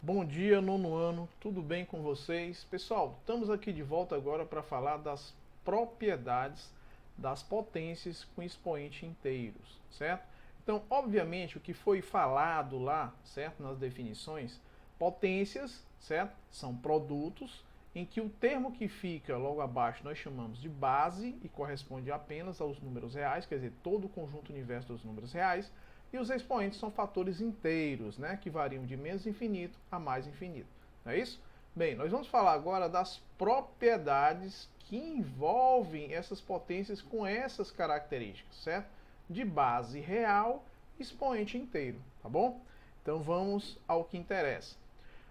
Bom dia, nono ano, tudo bem com vocês? Pessoal, estamos aqui de volta agora para falar das propriedades das potências com expoente inteiros, certo? Então, obviamente, o que foi falado lá, certo, nas definições, potências, certo, são produtos em que o termo que fica logo abaixo nós chamamos de base e corresponde apenas aos números reais, quer dizer, todo o conjunto universo dos números reais, e os expoentes são fatores inteiros, né, que variam de menos infinito a mais infinito. Não é isso? Bem, nós vamos falar agora das propriedades que envolvem essas potências com essas características, certo? De base real, expoente inteiro, tá bom? Então vamos ao que interessa.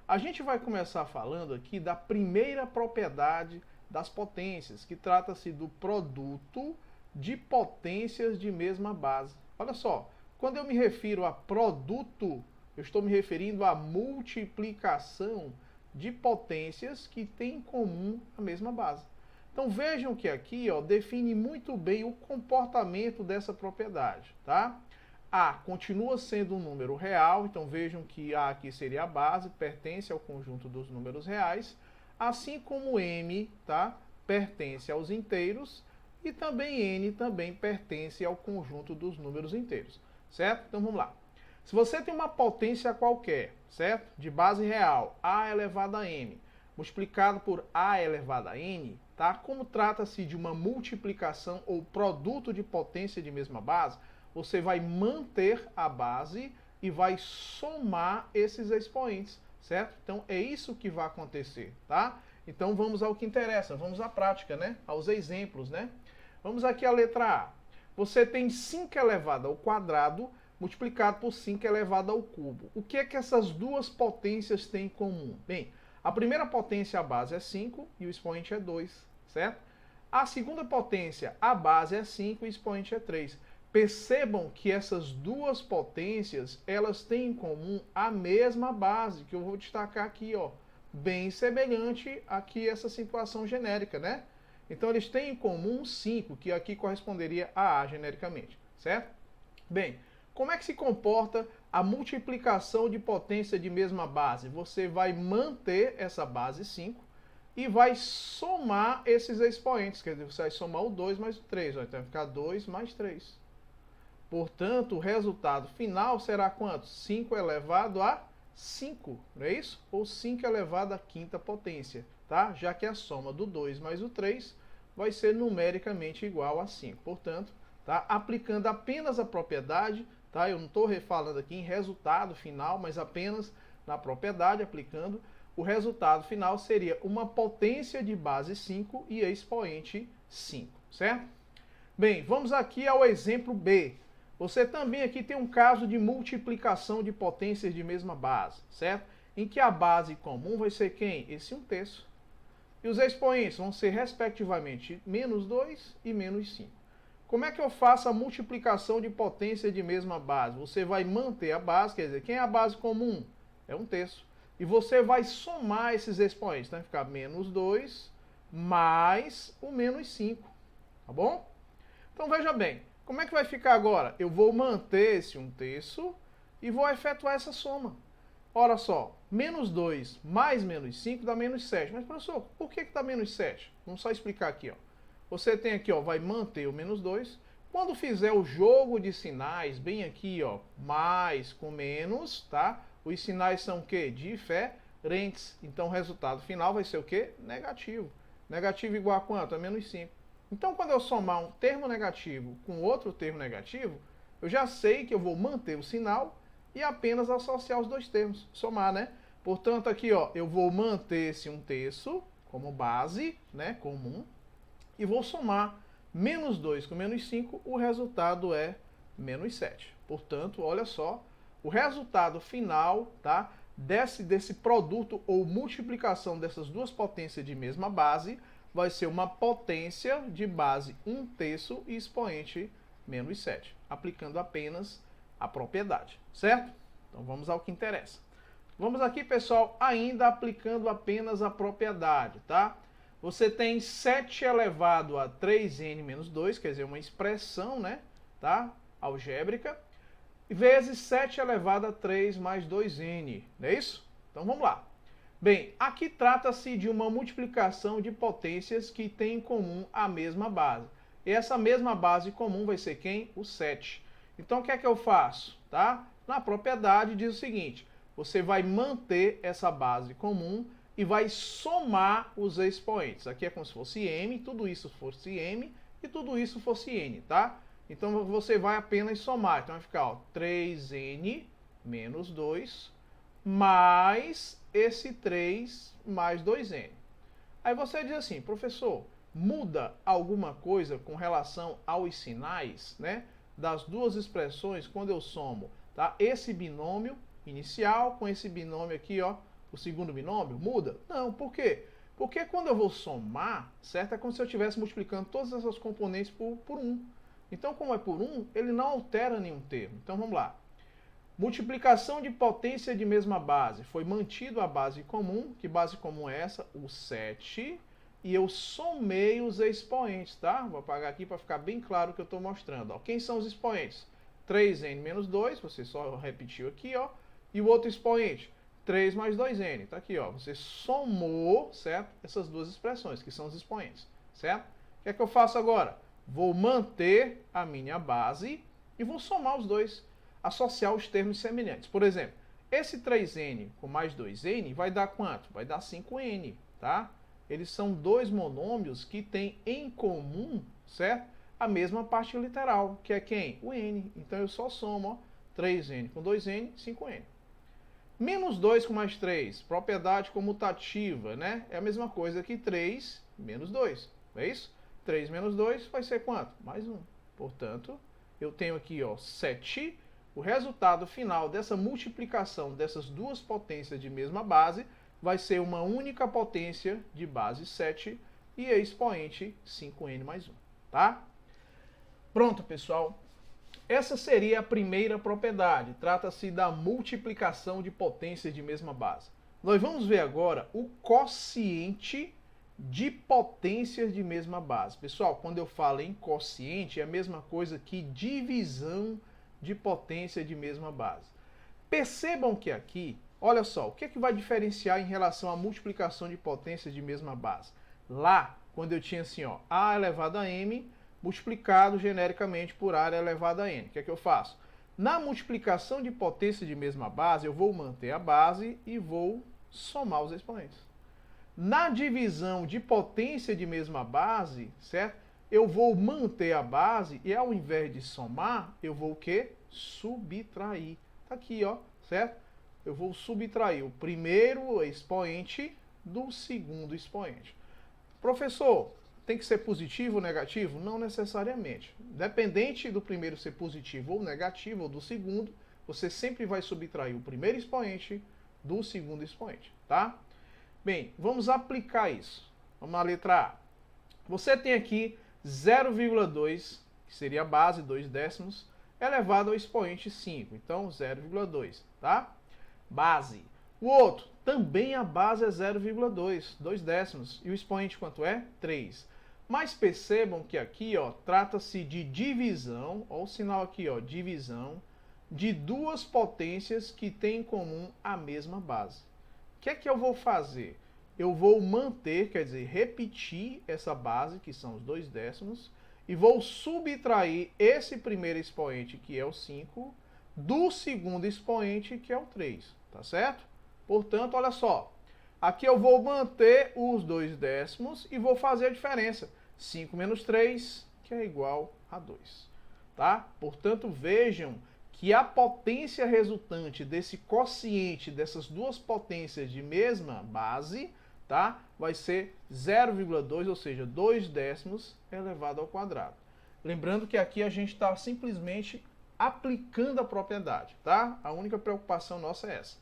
A gente vai começar falando aqui da primeira propriedade das potências, que trata-se do produto de potências de mesma base. Olha só, quando eu me refiro a produto, eu estou me referindo à multiplicação de potências que têm em comum a mesma base. Então vejam que aqui define muito bem o comportamento dessa propriedade, tá? A continua sendo um número real, então vejam que A aqui seria a base, pertence ao conjunto dos números reais, assim como M, tá? Pertence aos inteiros e também N também pertence ao conjunto dos números inteiros, certo? Então vamos lá. Se você tem uma potência qualquer, certo? De base real, A elevado a M, multiplicado por A elevado a N, tá? Como trata-se de uma multiplicação ou produto de potência de mesma base, você vai manter a base e vai somar esses expoentes, certo? Então é isso que vai acontecer, tá? Então vamos ao que interessa, vamos à prática, né? Aos exemplos, né? Vamos aqui à letra A. Você tem 5 elevado ao quadrado multiplicado por 5 elevado ao cubo. O que é que essas duas potências têm em comum? Bem, a primeira potência, a base, é 5 e o expoente é 2, certo? A segunda potência, a base, é 5 e o expoente é 3. Percebam que essas duas potências, elas têm em comum a mesma base, que eu vou destacar aqui, ó, bem semelhante aqui essa situação genérica, né? Então eles têm em comum 5, que aqui corresponderia a A genericamente, certo? Bem, como é que se comporta a multiplicação de potência de mesma base? Você vai manter essa base 5 e vai somar esses expoentes, quer dizer, você vai somar o 2 mais o 3, então vai ficar 2 mais 3. Portanto, o resultado final será quanto? 5 elevado a 5, não é isso? Ou 5 elevado à quinta potência, tá? Já que a soma do 2 mais o 3 vai ser numericamente igual a 5. Portanto, tá? Aplicando apenas a propriedade, tá? Eu não estou falando aqui em resultado final, mas apenas na propriedade, aplicando, o resultado final seria uma potência de base 5 e expoente 5, certo? Bem, vamos aqui ao exemplo B. Você também aqui tem um caso de multiplicação de potências de mesma base, certo? Em que a base comum vai ser quem? Esse 1/3. E os expoentes vão ser, respectivamente, menos 2 e menos 5. Como é que eu faço a multiplicação de potência de mesma base? Você vai manter a base, quer dizer, quem é a base comum? É 1/3. E você vai somar esses expoentes. Então vai ficar menos 2 mais o menos 5. Tá bom? Então veja bem, como é que vai ficar agora? Eu vou manter esse 1/3 e vou efetuar essa soma. Ora só, menos 2 mais menos 5 dá menos 7. Mas professor, por que dá menos 7? Vamos só explicar aqui. Ó. Você tem aqui, ó, vai manter o menos 2. Quando fizer o jogo de sinais, bem aqui, ó, mais com menos, tá? Os sinais são o quê? Diferentes. Então o resultado final vai ser o quê? Negativo. Negativo igual a quanto? A menos 5. Então, quando eu somar um termo negativo com outro termo negativo, eu já sei que eu vou manter o sinal e apenas associar os dois termos, somar, né? Portanto, aqui, ó, eu vou manter esse 1/3 como base, né, comum, e vou somar menos 2 com menos 5, o resultado é menos 7. Portanto, olha só, o resultado final, tá, desse produto ou multiplicação dessas duas potências de mesma base vai ser uma potência de base 1/3 e expoente menos 7, aplicando apenas a propriedade, certo? Então vamos ao que interessa. Vamos aqui, pessoal, ainda aplicando apenas a propriedade, tá? Você tem 7 elevado a 3n menos 2, quer dizer, uma expressão, né, tá? Algébrica, vezes 7 elevado a 3 mais 2n, não é isso? Então vamos lá. Bem, aqui trata-se de uma multiplicação de potências que têm em comum a mesma base. E essa mesma base comum vai ser quem? O 7. Então o que é que eu faço? Tá? Na propriedade diz o seguinte, você vai manter essa base comum e vai somar os expoentes. Aqui é como se fosse m, tudo isso fosse m e tudo isso fosse n, tá? Então você vai apenas somar. Então vai ficar ó, 3n menos 2 mais esse 3 mais 2n. Aí você diz assim, professor, muda alguma coisa com relação aos sinais, né, das duas expressões quando eu somo, tá? Esse binômio inicial com esse binômio aqui, ó, o segundo binômio, muda? Não, por quê? Porque quando eu vou somar, certo? É como se eu estivesse multiplicando todas essas componentes por 1. Então, como é por 1, ele não altera nenhum termo. Então, vamos lá. Multiplicação de potência de mesma base. Foi mantido a base comum. Que base comum é essa? O 7. E eu somei os expoentes, tá? Vou apagar aqui para ficar bem claro o que eu estou mostrando. Ó. Quem são os expoentes? 3n menos 2, você só repetiu aqui, ó. E o outro expoente? 3 mais 2n. Tá aqui, ó. Você somou, certo? Essas duas expressões, que são os expoentes, certo? O que é que eu faço agora? Vou manter a minha base e vou somar os dois. Associar os termos semelhantes. Por exemplo, esse 3n com mais 2n vai dar quanto? Vai dar 5n, tá? Eles são dois monômios que têm em comum, certo? A mesma parte literal, que é quem? O n. Então eu só somo, ó, 3n com 2n, 5n. Menos 2 com mais 3, propriedade comutativa, né? É a mesma coisa que 3 menos 2, não é isso? 3 menos 2 vai ser quanto? Mais 1. Portanto, eu tenho aqui, ó, 7. O resultado final dessa multiplicação dessas duas potências de mesma base vai ser uma única potência de base 7 e expoente 5n mais 1, tá? Pronto, pessoal. Essa seria a primeira propriedade. Trata-se da multiplicação de potências de mesma base. Nós vamos ver agora o quociente de potências de mesma base. Pessoal, quando eu falo em quociente, é a mesma coisa que divisão de potência de mesma base. Percebam que aqui, olha só, o que é que vai diferenciar em relação à multiplicação de potências de mesma base? Lá, quando eu tinha assim, ó, a elevado a m multiplicado genericamente por a elevado a n. O que é que eu faço? Na multiplicação de potência de mesma base, eu vou manter a base e vou somar os expoentes. Na divisão de potência de mesma base, certo? Eu vou manter a base e ao invés de somar, eu vou o quê? Subtrair. Tá aqui, ó, certo? Eu vou subtrair o primeiro expoente do segundo expoente. Professor, tem que ser positivo ou negativo? Não necessariamente. Dependente do primeiro ser positivo ou negativo, ou do segundo, você sempre vai subtrair o primeiro expoente do segundo expoente, tá? Bem, vamos aplicar isso. Vamos à letra A. Você tem aqui 0,2, que seria a base, 2 décimos, elevado ao expoente 5. Então, 0,2, tá? Base. O outro, também a base é 0,2, 2 décimos. E o expoente quanto é? 3. Mas percebam que aqui, ó, trata-se de divisão, ó, o sinal aqui, ó, divisão, de duas potências que têm em comum a mesma base. O que é que eu vou fazer? Eu vou manter, quer dizer, repetir essa base, que são os 2 décimos, e vou subtrair esse primeiro expoente, que é o 5, do segundo expoente, que é o 3, tá certo? Portanto, olha só, aqui eu vou manter os 2 décimos e vou fazer a diferença. 5 menos 3, que é igual a 2, tá? Portanto, vejam que a potência resultante desse quociente, dessas duas potências de mesma base, tá? Vai ser 0,2, ou seja, 2 décimos elevado ao quadrado. Lembrando que aqui a gente está simplesmente aplicando a propriedade, tá? A única preocupação nossa é essa.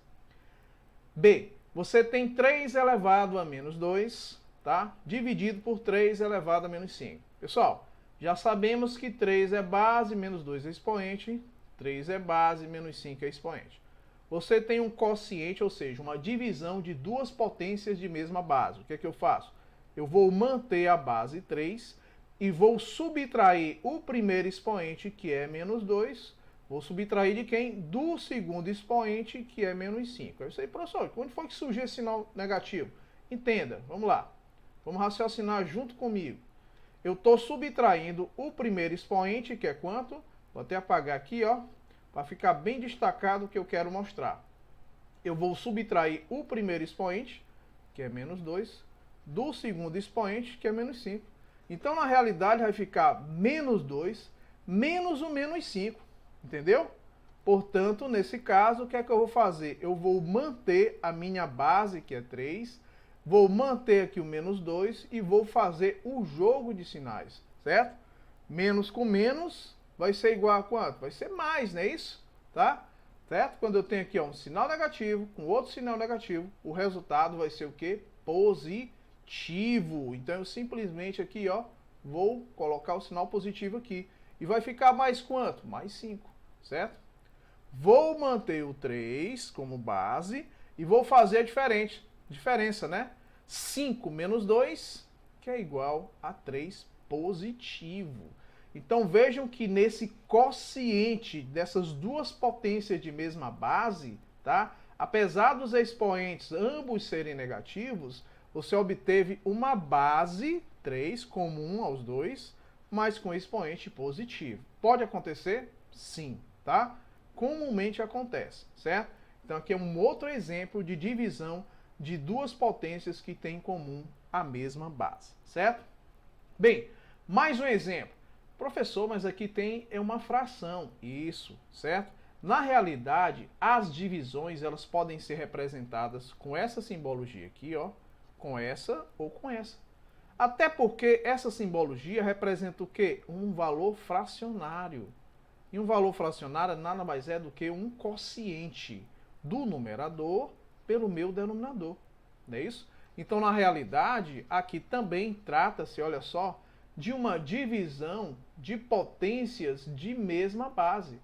B, você tem 3 elevado a menos 2, tá? Dividido por 3 elevado a menos 5. Pessoal, já sabemos que 3 é base, menos 2 é expoente, 3 é base, menos 5 é expoente. Você tem um quociente, ou seja, uma divisão de duas potências de mesma base. O que é que eu faço? Eu vou manter a base 3 e vou subtrair o primeiro expoente, que é menos 2, Vou subtrair de quem? Do segundo expoente, que é menos 5. Aí você, professor, onde foi que surgiu esse sinal negativo? Entenda, vamos lá. Vamos raciocinar junto comigo. Eu estou subtraindo o primeiro expoente, que é quanto? Vou até apagar aqui, ó, para ficar bem destacado o que eu quero mostrar. Eu vou subtrair o primeiro expoente, que é menos 2, do segundo expoente, que é menos 5. Então, na realidade, vai ficar menos 2 menos o menos 5. Entendeu? Portanto, nesse caso, o que é que eu vou fazer? Eu vou manter a minha base, que é 3, vou manter aqui o menos 2 e vou fazer o jogo de sinais, certo? Menos com menos vai ser igual a quanto? Vai ser mais, não é isso? Tá? Certo? Quando eu tenho aqui ó, um sinal negativo com outro sinal negativo, o resultado vai ser o quê? Positivo. Então, eu simplesmente aqui, ó, vou colocar o sinal positivo aqui. E vai ficar mais quanto? Mais 5. Certo? Vou manter o 3 como base e vou fazer a diferença, né? 5 menos 2, que é igual a 3 positivo. Então vejam que nesse quociente dessas duas potências de mesma base, tá? Apesar dos expoentes ambos serem negativos, você obteve uma base 3 comum aos dois, mas com expoente positivo. Pode acontecer? Sim. Tá? Comumente acontece, certo? Então aqui é um outro exemplo de divisão de duas potências que têm em comum a mesma base, certo? Bem, mais um exemplo. Professor, mas aqui tem uma fração. Isso, certo? Na realidade, as divisões elas podem ser representadas com essa simbologia aqui, ó, com essa ou com essa. Até porque essa simbologia representa o quê? Um valor fracionário. E um valor fracionário nada mais é do que um quociente do numerador pelo meu denominador. Não é isso? Então, na realidade, aqui também trata-se, olha só, de uma divisão de potências de mesma base.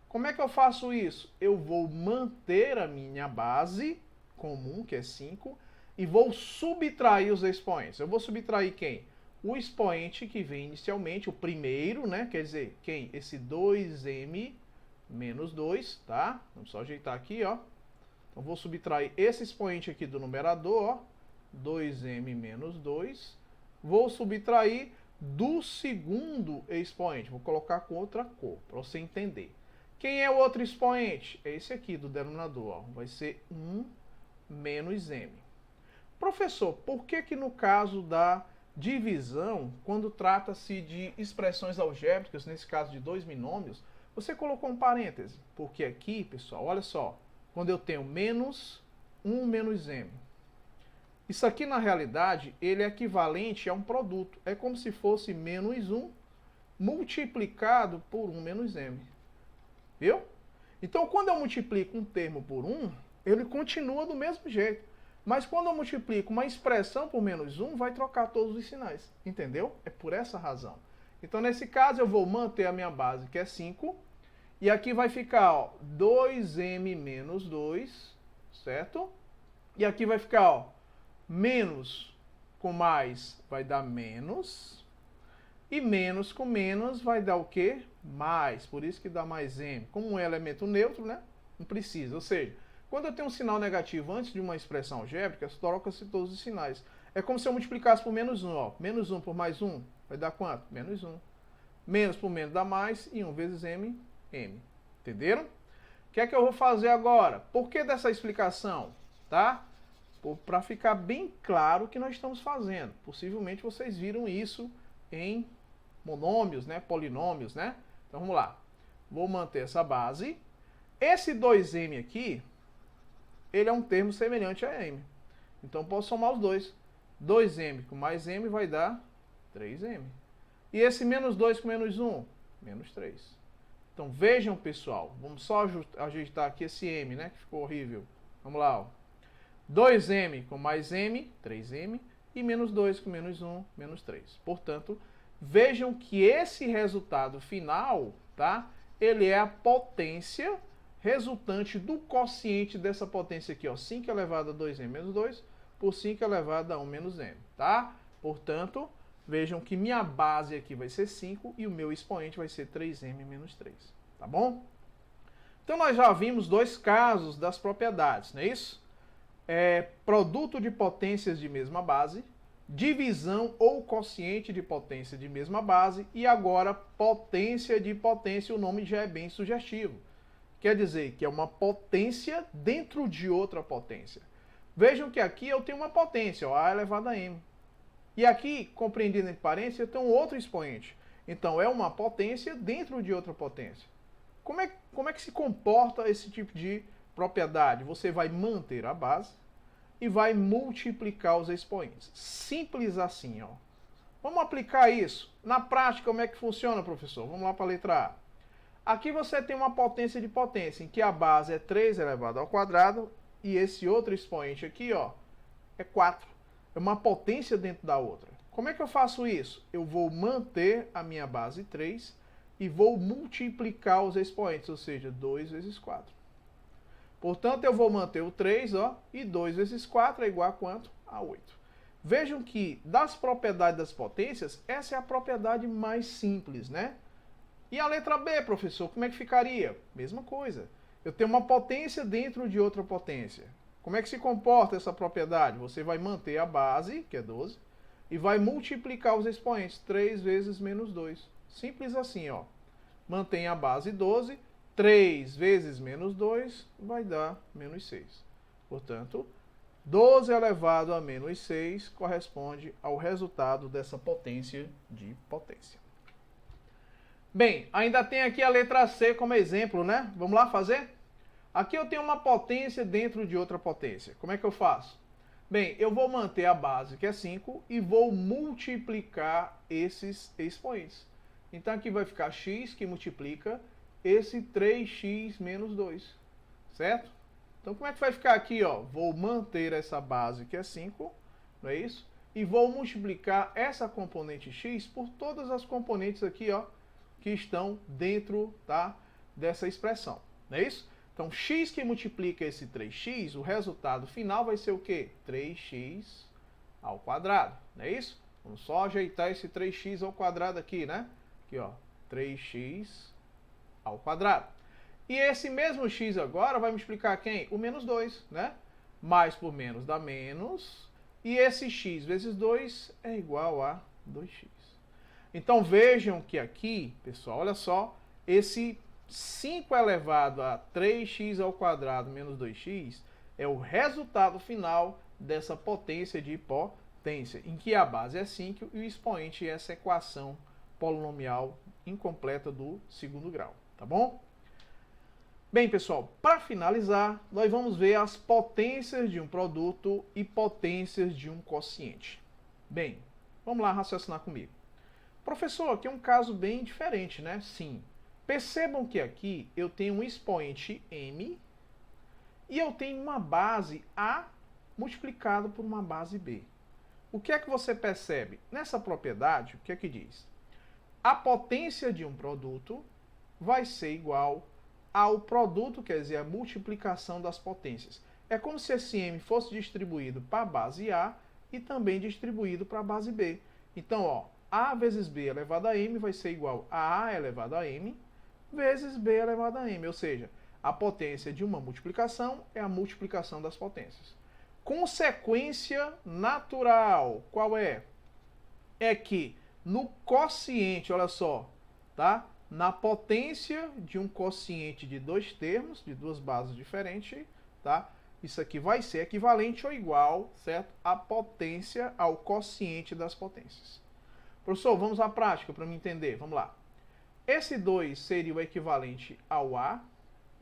Como é que eu faço isso? Eu vou manter a minha base comum, que é 5, e vou subtrair os expoentes. Eu vou subtrair quem? O expoente que vem inicialmente, o primeiro, né? Quer dizer, quem? Esse 2m menos 2, tá? Vamos só ajeitar aqui, ó. Então, vou subtrair esse expoente aqui do numerador, ó. 2m menos 2. Vou subtrair do segundo expoente. Vou colocar com outra cor, para você entender. Quem é o outro expoente? É esse aqui do denominador, ó. Vai ser 1 menos m. Professor, por que no caso da divisão, quando trata-se de expressões algébricas, nesse caso de dois binômios, você colocou um parêntese? Porque aqui, pessoal, olha só, quando eu tenho menos 1 menos m, isso aqui na realidade, ele é equivalente a um produto. É como se fosse menos 1 multiplicado por 1 menos m. Viu? Então, quando eu multiplico um termo por 1, ele continua do mesmo jeito. Mas quando eu multiplico uma expressão por menos 1, vai trocar todos os sinais. Entendeu? É por essa razão. Então, nesse caso, eu vou manter a minha base, que é 5. E aqui vai ficar ó, 2m menos 2, certo? E aqui vai ficar ó, menos com mais vai dar menos. E menos com menos vai dar o quê? Mais. Por isso que dá mais m. Como um elemento neutro, né? Não precisa. Ou seja, quando eu tenho um sinal negativo antes de uma expressão algébrica, troca-se todos os sinais. É como se eu multiplicasse por menos 1. Ó. Menos 1 por mais 1 vai dar quanto? Menos 1. Menos por menos dá mais. E 1 vezes m, m. Entenderam? O que é que eu vou fazer agora? Por que dessa explicação? Tá? Para ficar bem claro o que nós estamos fazendo. Possivelmente vocês viram isso em monômios, né? Polinômios, né? Então vamos lá. Vou manter essa base. Esse 2m aqui, ele é um termo semelhante a m. Então posso somar os dois. 2m com mais m vai dar 3m. E esse menos 2 com menos 1? Menos 3. Então vejam, pessoal. Vamos só ajeitar aqui esse m, né? Que ficou horrível. Vamos lá, ó. 2m com mais m, 3m. E menos 2 com menos 1, menos 3. Portanto, vejam que esse resultado final, tá? Ele é a potência resultante do quociente dessa potência aqui, ó, 5 elevado a 2m menos 2 por 5 elevado a 1 menos m, tá? Portanto, vejam que minha base aqui vai ser 5 e o meu expoente vai ser 3m menos 3, tá bom? Então nós já vimos dois casos das propriedades, não é isso? Produto de potências de mesma base, divisão ou quociente de potência de mesma base e agora potência de potência, o nome já é bem sugestivo. Quer dizer que é uma potência dentro de outra potência. Vejam que aqui eu tenho uma potência, ó, A elevado a M. E aqui, compreendido entre parênteses, eu tenho outro expoente. Então é uma potência dentro de outra potência. Como é que se comporta esse tipo de propriedade? Você vai manter a base e vai multiplicar os expoentes. Simples assim, ó. Vamos aplicar isso. Na prática, como é que funciona, professor? Vamos lá para a letra A. Aqui você tem uma potência de potência, em que a base é 3 elevado ao quadrado e esse outro expoente aqui, ó, é 4. É uma potência dentro da outra. Como é que eu faço isso? Eu vou manter a minha base 3 e vou multiplicar os expoentes, ou seja, 2 vezes 4. Portanto, eu vou manter o 3, ó, e 2 vezes 4 é igual a quanto? A 8. Vejam que, das propriedades das potências, essa é a propriedade mais simples, né? E a letra B, professor, como é que ficaria? Mesma coisa. Eu tenho uma potência dentro de outra potência. Como é que se comporta essa propriedade? Você vai manter a base, que é 12, e vai multiplicar os expoentes, 3 vezes menos 2. Simples assim, ó. Mantém a base 12, 3 vezes menos 2 vai dar menos 6. Portanto, 12 elevado a menos 6 corresponde ao resultado dessa potência de potência. Bem, ainda tem aqui a letra C como exemplo, né? Vamos lá fazer? Aqui eu tenho uma potência dentro de outra potência. Como é que eu faço? Bem, eu vou manter a base, que é 5, e vou multiplicar esses expoentes. Então aqui vai ficar x, que multiplica esse 3x menos 2, certo? Então como é que vai ficar aqui, ó? Vou manter essa base, que é 5, não é isso? E vou multiplicar essa componente x por todas as componentes aqui, ó, que estão dentro, tá, dessa expressão, não é isso? Então, x que multiplica esse 3x, o resultado final vai ser o quê? 3x ao quadrado, não é isso? Vamos só ajeitar esse 3x ao quadrado aqui, né? Aqui, ó, 3x ao quadrado. E esse mesmo x agora vai multiplicar quem? O menos 2, né? Mais por menos dá menos. E esse x vezes 2 é igual a 2x. Então vejam que aqui, pessoal, olha só, esse 5 elevado a 3x ao quadrado menos 2x é o resultado final dessa potência de potência, em que a base é 5 e o expoente é essa equação polinomial incompleta do segundo grau, tá bom? Bem, pessoal, para finalizar, nós vamos ver as potências de um produto e potências de um quociente. Bem, vamos lá raciocinar comigo. Professor, aqui é um caso bem diferente, né? Sim. Percebam que aqui eu tenho um expoente m e eu tenho uma base A multiplicado por uma base B. O que é que você percebe? Nessa propriedade, o que é que diz? A potência de um produto vai ser igual ao produto, quer dizer, a multiplicação das potências. É como se esse m fosse distribuído para a base A e também distribuído para a base B. Então, ó, A vezes B elevado a m vai ser igual a A elevado a m vezes B elevado a m, ou seja, a potência de uma multiplicação é a multiplicação das potências. Consequência natural, qual é? É que no quociente, olha só, tá? Na potência de um quociente de dois termos, de duas bases diferentes, tá? Isso aqui vai ser equivalente ou igual, certo? A potência ao quociente das potências. Professor, vamos à prática para me entender. Vamos lá. Esse 2 seria o equivalente ao A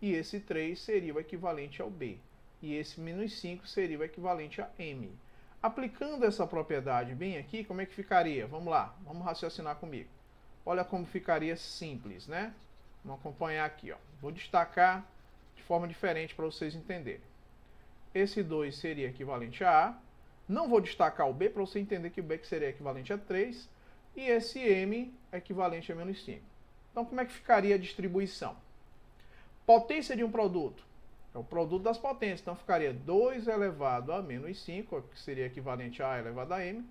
e esse 3 seria o equivalente ao B. E esse menos 5 seria o equivalente a M. Aplicando essa propriedade bem aqui, como é que ficaria? Vamos lá, vamos raciocinar comigo. Olha como ficaria simples, né? Vamos acompanhar aqui, ó. Vou destacar de forma diferente para vocês entenderem. Esse 2 seria equivalente a A. Não vou destacar o B para você entender que o B seria equivalente a 3. E esse M é equivalente a menos 5. Então, como é que ficaria a distribuição? Potência de um produto. É o produto das potências. Então, ficaria 2 elevado a menos 5, que seria equivalente a A elevado a M,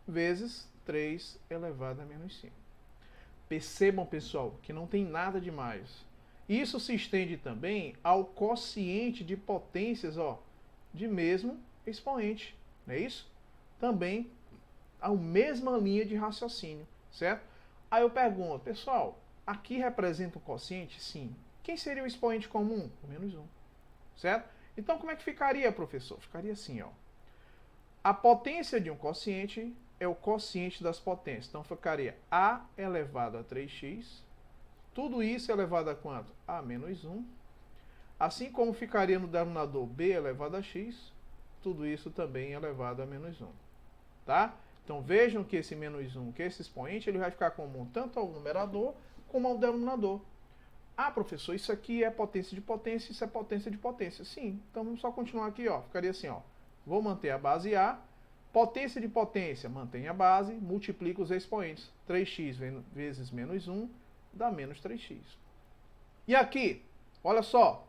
vezes 3 elevado a menos 5. Percebam, pessoal, que não tem nada demais. Isso se estende também ao quociente de potências, ó, de mesmo expoente, não é isso? Também a mesma linha de raciocínio, certo? Aí eu pergunto, pessoal, aqui representa um quociente? Sim. Quem seria o expoente comum? O menos 1, certo? Então como é que ficaria, professor? Ficaria assim, ó. A potência de um quociente é o quociente das potências. Então ficaria a elevado a 3x. Tudo isso elevado a quanto? A menos 1. Assim como ficaria no denominador b elevado a x, tudo isso também elevado a menos 1. Tá? Então vejam que esse menos 1, que esse expoente, ele vai ficar comum tanto ao numerador como ao denominador. Ah, professor, isso aqui é potência de potência, isso é potência de potência. Sim, então vamos só continuar aqui, ó. Ficaria assim, ó. Vou manter a base A. Potência de potência, mantém a base, multiplica os expoentes. 3x vezes menos 1 dá menos 3x. E aqui, olha só.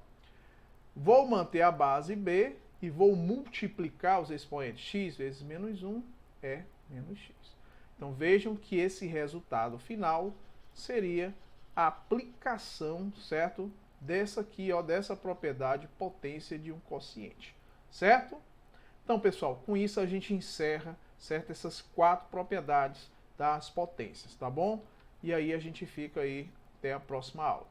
Vou manter a base B e vou multiplicar os expoentes. X vezes menos 1 é menos x. Então vejam que esse resultado final seria a aplicação, certo? Dessa aqui, ó, dessa propriedade potência de um quociente, certo? Então, pessoal, com isso a gente encerra, certo? Essas 4 propriedades das potências, tá bom? E aí a gente fica aí até a próxima aula.